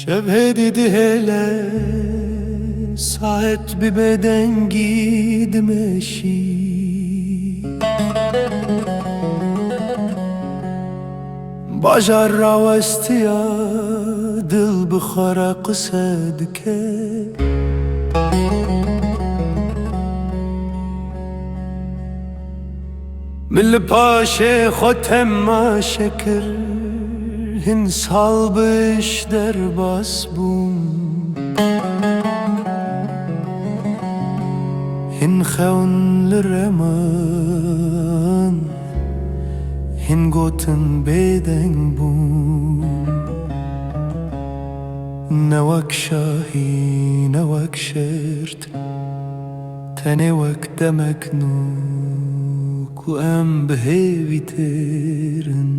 شبه دیدی هله ساعت bir beden giydim eşi Bajar ravestiya dil bixara qise dike Min li paşê xwe temaşe kir Hin sal biş derbas bûm Hin xewn li reman Hin gotin bêdeng bûm Ne wek şahî ne wek şert Tenê wek demek nû Ku em bi hêvî têrin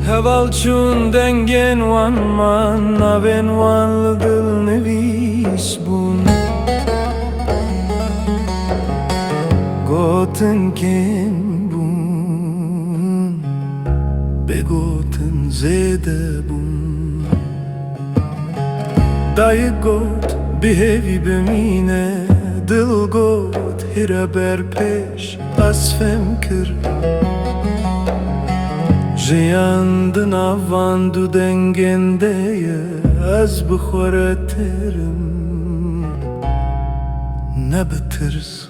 Heval çun dengen wan man Naven wan dil nevis bun Gotin ken bun Be gotin zede bun Dayı got bihevi bemine Dil got hira berpeş asfem kir Jiyandın avan du dengendeye Az bixwere terim Ne bi tirs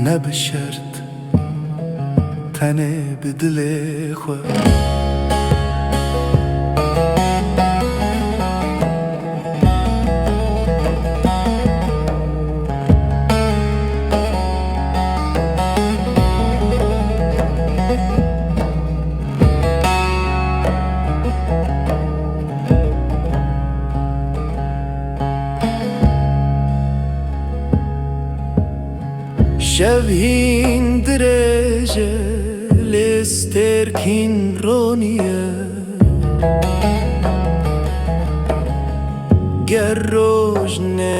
Ne bi şert Tenê bi dilê xwe Şevhin direce lesterkin roniye Ger rojne